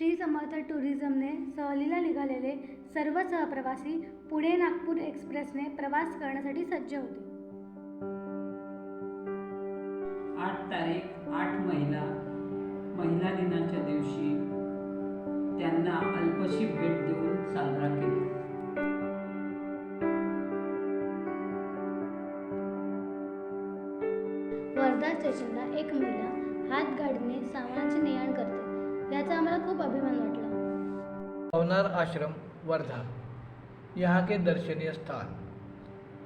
श्री समर्थ टुरिझमने सहलीला निघालेले सर्व सहप्रवासी पुणे नागपूर एक्सप्रेसने प्रवास करण्यासाठी सज्ज होते. 8 तारीख 8 महिला दिनाच्या दिवशी त्यांना अल्पशी भेट देऊन साजरा केला. वर्धा स्टेशनला एक महिला हातगाडीने सामानाची ने-आण करते. याचा आम्हाला खूप अभिमान वाटला. पवनार आश्रम वर्धा यहाँ के दर्शनीय स्थान,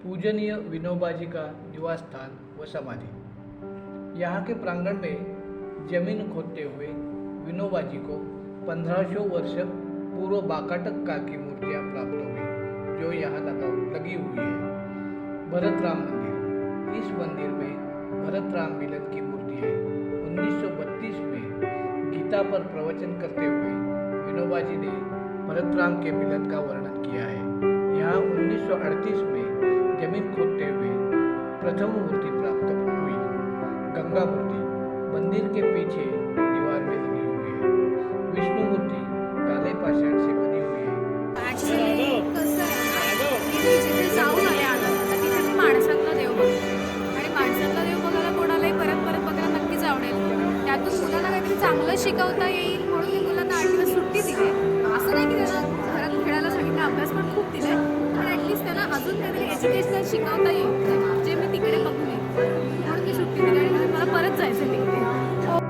पूजनीय विनोबा जी का निवास स्थान व समाधि। यहाँ के प्रांगण में जमीन खोदते हुए विनोबा जी को 1500 वर्ष पूर्व बाकाटक काल की मूर्तियाँ प्राप्त हुई जो यहाँ लगी हुई है। भरत राम मंदिर, इस मंदिर में भरत राम मिलन की मूर्ति है। 1932 में गीता पर प्रवचन करते हुए विनोबा जी ने भरत राम के मिलन का वर्णन किया है। यहाँ 1938 में जमीन खोदते हुए प्रथम मूर्ति प्राप्त हुई। गंगा मूर्ति मंदिर के पीछे दीवार में लगी हुई है। विष्णु मूर्ति काले पाषाण से बनी हुई है। जिथे जाऊन आलो तर तिथे मी माणसातला देव बघतो आणि माणसातला देव बघायला कोणालाही परत परत बघायला नक्कीच आवडेल. त्यातून मुलांना काहीतरी चांगलं शिकवता येईल म्हणून मी मुलांना 8 दिवस सुट्टी दिली. असं नाही की त्यांना घरात खेळायला सांगितलं, अभ्यास पण खूप दिलाय, पण ॲटलिस्ट त्यांना अजून काहीतरी एज्युकेशनल शिकवता येईल जे मी तिकडे बघू नये म्हणून मी सुट्टी दिली आणि मला परत जायचं तिकडे.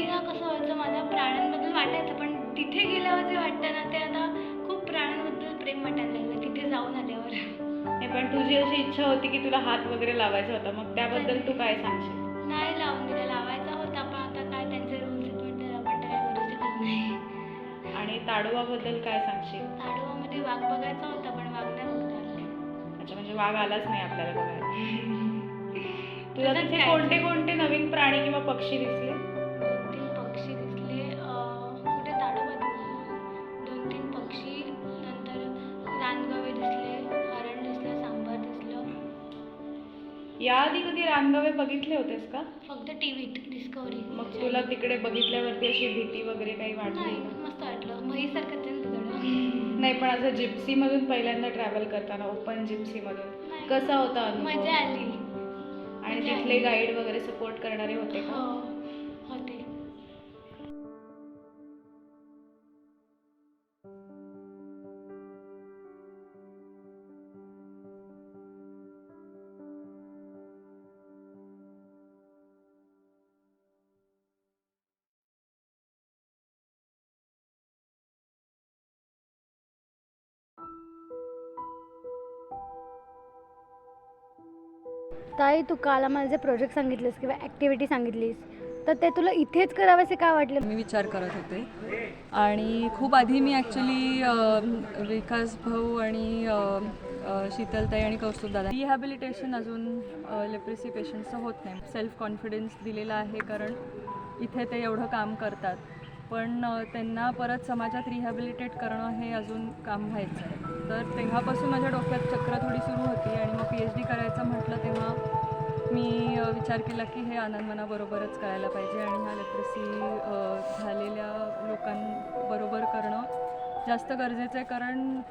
ना कसं व्हायचं, माझ्या प्राण्यांबद्दल वाटायचं, पण तिथे गेल्यावर जे वाटतं ना ते आता खूप प्राण्यांबद्दल प्रेम वाटायला लागलं तिथे जाऊन आल्यावर. नाही, पण तुझी अशी इच्छा होती की तुला हात वगैरे लावायचा होता, मग त्याबद्दल तू काय सांगशील? नाही लावून दिलं, लावायचा होता पण आता काय त्यांचे रूल्स आहेत म्हटलं आपण काय करू शकत नाही. आणि ताडोबाबद्दल काय सांगशील? ताडोबामध्ये वाघ बघायचा होता पण वाघ नाही बघता आला. अच्छा, म्हणजे वाघ आलाच नाही आपल्याला बघायला. तुला तसंच तिथे काय? कोणते कोणते नवीन प्राणी किंवा पक्षी दिसले? 2-3 पक्षी दिसले, कुठे ताडोबात ना 2-3 पक्षी, नंतर रानगवे दिसले, हरण दिसलं, सांबार दिसलं. याआधी कधी रानगवे बघितले होतेस का? फक्त टीव्हीत डिस्कवरी. मग तुला तिकडे बघितल्यावरती अशी भीती वगैरे काही वाटली नाही, का? मस्त वाटलं. म्हैसारखंच आहे ना तुझं. नाही, पण असं जिप्सीमधून पहिल्यांदा ट्रॅव्हल करताना ओपन जिप्सीमधून नाही. कसा होता अनुभव? मजा आली. आणि मजा तिथले आली. गाईड वगैरे सपोर्ट करणारे होते हो, का? होते. ताई, तू काल आम्हाला जे प्रोजेक्ट सांगितलेस किंवा ॲक्टिव्हिटी सांगितलीस तर ते तुला इथेच करावेसे का वाटले? मी विचार करत होते आणि खूप आधी मी ॲक्च्युली विकास भाऊ आणि शीतलताई आणि कौस्तुभदादा रिहॅबिलिटेशन अजून लेप्रेसी पेशंट्सचं होत नाही. सेल्फ कॉन्फिडन्स दिलेला आहे कारण इथे ते एवढं काम करतात, पण त्यांना परत समाजात रिहॅबिलिटेट करणं हे अजून काम व्हायचं आहे. तर तेव्हापासून माझ्या डोक्यात चक्र थोडी सुरू होती आणि मग PhD करायचं म्हटलं तेव्हा मी विचार केला की हे आनंदवनाबरोबरच करायला पाहिजे आणि ह्या लेप्रेसी झालेल्या लोकांबरोबर करणं जास्त गरजेचं आहे कारण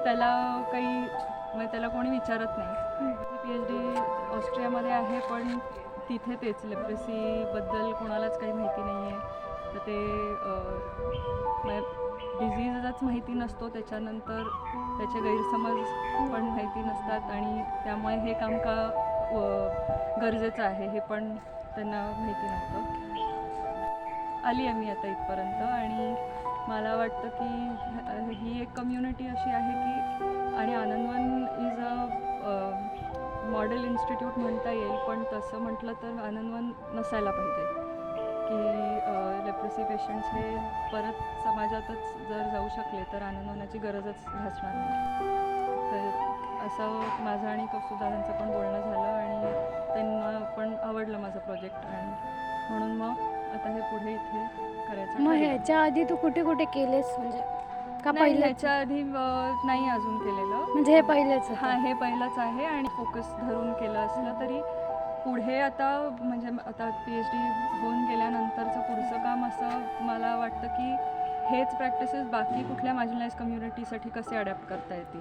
त्याला काही म्हणजे त्याला कोणी विचारत नाही. PhD ऑस्ट्रियामध्ये आहे पण तिथे तेच लेप्रेसीबद्दल कोणालाच काही माहिती नाही आहे. तर ते डिझीजच माहिती नसतो, त्याच्यानंतर त्याचे गैरसमज पण माहिती नसतात आणि त्यामुळे हे काम का गरजेचं आहे हे पण त्यांना माहिती नव्हतं. आली आहे मी आता इथपर्यंत आणि मला वाटतं की ही एक कम्युनिटी अशी आहे की आणि Anandwan is a model institute म्हणता येईल, पण तसं म्हटलं तर आनंदवन नसायला पाहिजे की लेप्रेसी पेशंट्स हे परत समाजातच जर जाऊ शकले तर आनंदवनाची गरजच भासणार नाही. तर असं माझं आणि कौस्तुभदादांचं पण बोलणं झालं आणि त्यांना पण आवडलं माझं प्रोजेक्ट आणि म्हणून मग आता हे पुढे इथे करायचं मग ठरवलं. ह्याच्या आधी तू कुठे कुठे केलेस म्हणजे का नाही, पहिलं? ह्याच्या आधी नाही अजून केलेलं. म्हणजे हे पहिलंच होतं? हां, हे पहिलंच आहे आणि फोकस धरून केलं असलं तरी पुढे आता म्हणजे आता PhD होऊन गेल्यानंतरचं पुढचं काम असं मला वाटतं की हेच प्रॅक्टिसेस बाकी कुठल्या मार्जिनलाइज कम्युनिटीसाठी कसे अडॅप्ट करता येतील.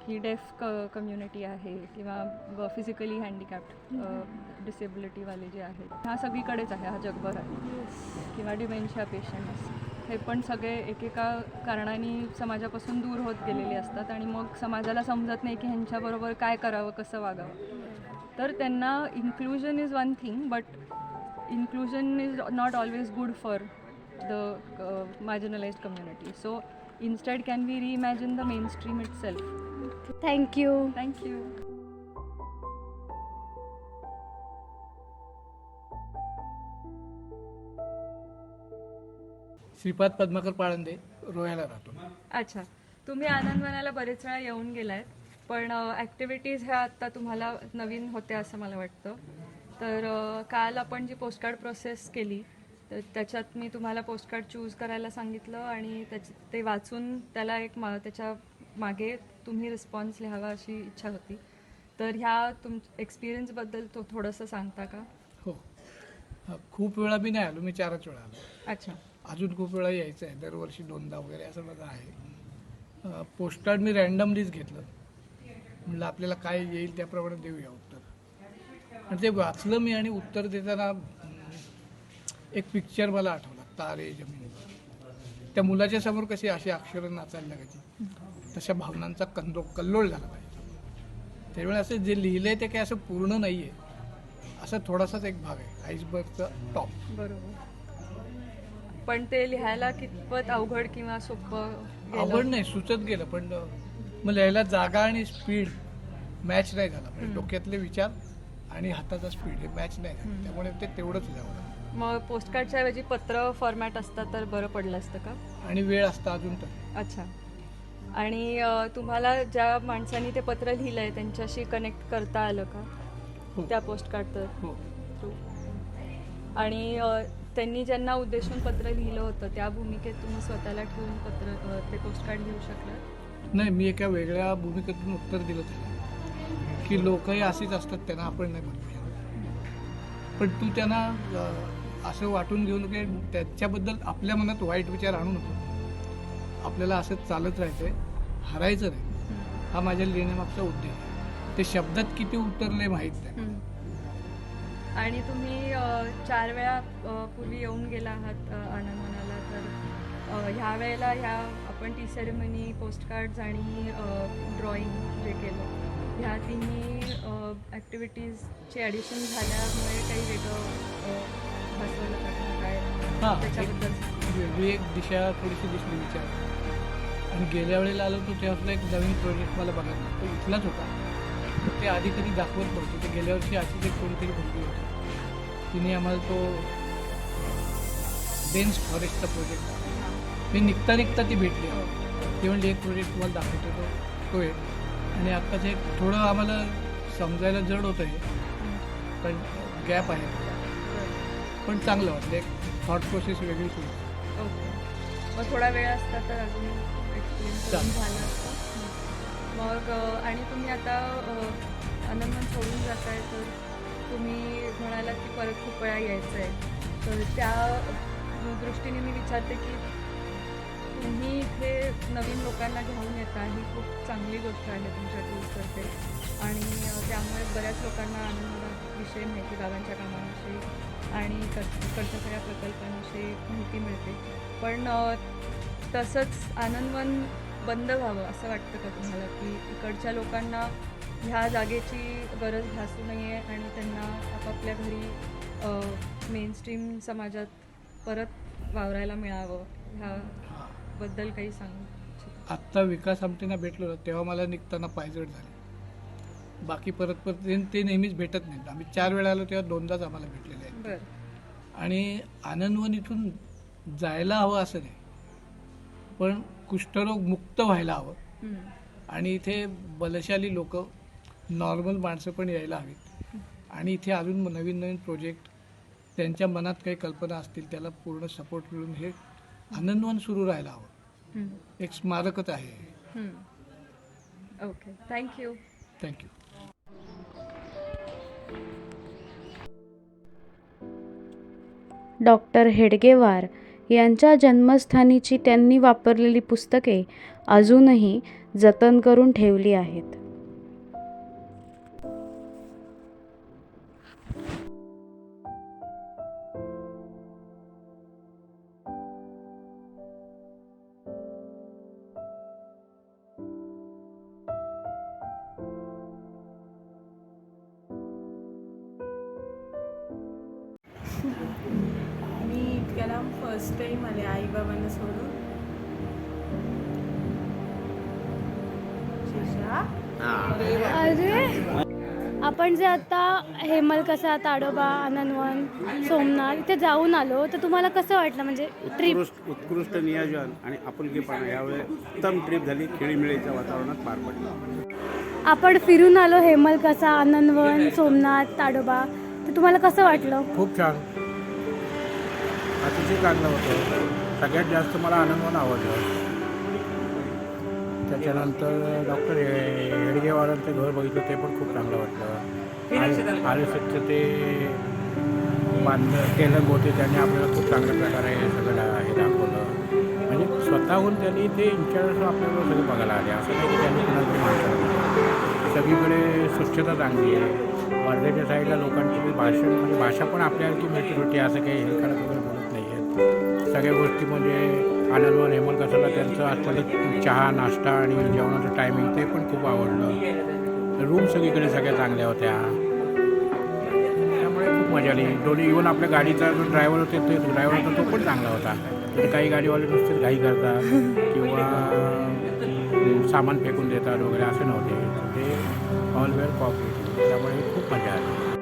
की डेफ कम्युनिटी आहे किंवा फिजिकली हँडिकॅप्ड डिसेबिलिटीवाले जे आहेत, हा सगळीकडेच आहे, हा जगभर आहे. किंवा डिमेन्शिया पेशंट्स हे पण सगळे एकेका कारणाने समाजापासून दूर होत गेलेले असतात आणि मग समाजाला समजत नाही की ह्यांच्याबरोबर काय करावं, कसं वागावं. तर त्यांना inclusion is one thing, but inclusion is not always good for the marginalized community. So instead can we reimagine the mainstream itself? Thank you. Thank you. Shripad Padmakar Palande, रोह्याला राहतो. अच्छा, तुम्ही आनंदवनाला बरेच वेळा येऊन गेलात, पण ॲक्टिव्हिटीज ह्या आत्ता तुम्हाला नवीन होत्या असं मला वाटतं. तर काल आपण जी पोस्टकार्ड प्रोसेस केली तर त्याच्यात मी तुम्हाला पोस्टकार्ड चूज करायला सांगितलं आणि ते वाचून त्याला एक त्याच्या मागे तुम्ही रिस्पॉन्स लिहावा अशी इच्छा होती. तर ह्या एक्सपिरियन्सबद्दल तो थोडंसं सांगता का? हो, खूप वेळा मी नाही आलो, मी 4च वेळा आलो. अच्छा. अजून खूप वेळा यायचं आहे, दरवर्षी 2दा वगैरे असं माझं आहे. पोस्टकार्ड मी रँडमलीच घेतलं, म्हटलं आपल्याला काय येईल त्याप्रमाणे देऊया उत्तर. आणि ते वाचलं मी आणि उत्तर देताना एक पिक्चर मला आठवला, तारे जमीन. त्या मुलाच्या समोर कशी अशी अक्षरं नाचायला लागायची, तशा भावनांचा कल्लोळ झाला पाहिजे. त्यावेळी असं जे लिहिलंय ते काय असं पूर्ण नाही आहे, असं थोडासाच एक भाग आहे, आईसबर्गचा टॉप. बरोबर. पण ते लिहायला कितपत अवघड किंवा सोपं गेलं? अवघड नाही, सुचत गेलं, पण मग लिहायला जागा आणि स्पीड मॅच नाही झाला. म्हणजे डोक्यातले विचार आणि हाताचा स्पीड हे मॅच नाही झालं, त्यामुळे ते तेवढंच लिहावं लागलं. मग पोस्टकार्डच्या ऐवजी पत्र फॉर्मॅट असतं तर बरं पडलं असतं का? आणि वेळ असता अजून तर. अच्छा. आणि तुम्हाला ज्या माणसांनी ते पत्र लिहिलंय त्यांच्याशी कनेक्ट करता आलं का हो. त्या पोस्टकार्ड हो. थ्रू? आणि त्यांनी ज्यांना उद्देशून पत्र लिहिलं होतं त्या भूमिकेत तुम्ही स्वतःला ठेवून ते पोस्टकार्ड लिहू शकलात? नाही, मी एका वेगळ्या भूमिकेतून उत्तर दिलं त्याला की लोकही असेच असतात, त्यांना आपण नाही म्हणू शकत. पण तू त्यांना असं वाटून घेऊ नको की त्याच्याबद्दल आपल्या मनात वाईट विचार आणू नको. आपल्याला असंच चालत राहायचंय, हरायचं नाही. हा माझ्या लिहिण्यामागचा उद्देश आहे. ते शब्दात किती उतरले माहीत नाही. आणि तुम्ही 4 वेळा पूर्वी येऊन गेला आहात आनंदवनाला, तर ह्या वेळेला आपण टी सेरेमनी, पोस्टकार्ड्स आणि ड्रॉइंग जे केलं, ह्या तिन्ही ॲक्टिव्हिटीजचे ॲडिशन झाल्यामुळे काही वेगळं भासवलं का काय हां, त्याच्याबद्दल? वेगळी एक दिशा थोडीशी दिसली विचार. आणि गेल्या वेळेला आलो तो तेव्हा एक नवीन प्रोजेक्ट मला बघायला, तो इथलाच होता. ते आधी कधी दाखवत नव्हतं. ते गेल्या वर्षी अशीच एक कोणीतरी मुलगी होती, तिने आम्हाला तो डेन्स फॉरेस्टचा प्रोजेक्ट मी निघता ती भेटली. ती म्हणजे एक प्रोजेक्ट तुम्हाला दाखवतो तो एक. आणि आत्ताच एक थोडं आम्हाला समजायला जड होतं हे, पण गॅप आहे पण चांगलं वाटलं. एक थॉट प्रोसेस वेगळी सुरू. ओके. मग थोडा वेळ असता तर अजून एक्सपिरियन्स झाला असता. मग आणि तुम्ही आता आनंदवन सोडून जाताय, तर तुम्ही म्हणालात की परत खूप वेळा यायचं आहे, तर त्या दृष्टीने मी विचारते की तुम्ही इथे नवीन लोकांना घेऊन येता, ही खूप चांगली गोष्ट आहे तुमच्या टूरतर्फे. आणि त्यामुळे बऱ्याच लोकांना आनंदविषयी माहिती, बाबांच्या कामाविषयी आणि इकडच्या सगळ्या प्रकल्पांविषयी माहिती मिळते. पण तसंच आनंदवन बंद व्हावं असं वाटतं का तुम्हाला, की इकडच्या लोकांना ह्या जागेची गरज भासू नये आणि त्यांना आपापल्या घरी मेनस्ट्रीम समाजात परत वावरायला मिळावं, ह्याबद्दल काही सांगू? आत्ता विकास आमटेंना भेटलो ना तेव्हा मला निघताना पायजड झाले. बाकी परत ते नेहमीच भेटत नाहीत. आम्ही 4 वेळा आलो तेव्हा 2दाच आम्हाला भेटलेले आहेत. बरं. आणि आनंदवन इथून जायला हवं असं नाही, पण कुष्ठरोग मुक्त व्हायला हवं. आणि इथे बलशाली लोक, नॉर्मल माणसं पण यायला हवीत. आणि इथे अजून नवीन प्रोजेक्ट, त्यांच्या मनात काही कल्पना असतील त्याला पूर्ण सपोर्ट मिळून हे आनंदवन सुरू राहायला हवं. एक स्मारकच आहे. Okay, thank you. Thank you. Doctor Hedgewar यांच्या जन्मस्थानीची त्यांनी वापरलेली पुस्तके अजूनही जतन करून ठेवली आहेत. मी इतक्या लांब फर्स्ट टाईम आले आईबाबांना सोडून. अरे आपण जे आता हेमलकसा, ताडोबा, आनंदवन, सोमनाथ इथे जाऊन आलो, तर तुम्हाला कसं वाटलं? म्हणजे ट्रिप उत्कृष्ट नियोजन आणि आपुलकीपणा, यावेळी उत्तम ट्रिप झाली. खेळीमेळीच्या वातावरणात पार पडली. आपण फिरून आलो हेमलकसा, आनंदवन, सोमनाथ, ताडोबा, तर तुम्हाला कसं वाटलं? खूप छान, अतिशय चांगलं होतं. सगळ्यात जास्त मला आनंदवन आवडलं. त्याच्यानंतर डॉक्टर हेडगेवारांचं घर बघितलं, ते पण खूप चांगलं वाटलं. RSSचं ते केलं होते त्यांनी आपल्याला खूप चांगल्या प्रकारे हे सगळं हे दाखवलं. म्हणजे स्वतःहून त्यांनी ते इंचार्ज आपल्याला सगळं बघायला आले. असं नाही की त्यांनी कुणाला माणसं, सगळीकडे स्वच्छता चांगली आहे. वर्ध्याच्या साईडला लोकांची भाषण, म्हणजे भाषा पण आपल्याला मिळती होती. असं काही हे काढत वगैरे बोलत नाही आहेत. सगळ्या गोष्टी म्हणजे आनंदवन, हेमलकसाला त्यांचं असलेलं चहा, नाश्ता आणि जेवणाचं टायमिंग ते पण खूप आवडलं. रूम सगळीकडे सगळ्या चांगल्या होत्या, त्यामुळे खूप मजा आली. दोन्ही इव्हन आपल्या गाडीचा जो ड्रायव्हर होते, ड्रायव्हर होता तो पण चांगला होता. तर काही गाडीवाले नुसतेच घाई करतात किंवा सामान फेकून देतात वगैरे, असं नव्हते. ते ऑल वेअर कॉपरेटिव्ह, त्यामुळे खूप मजा आली.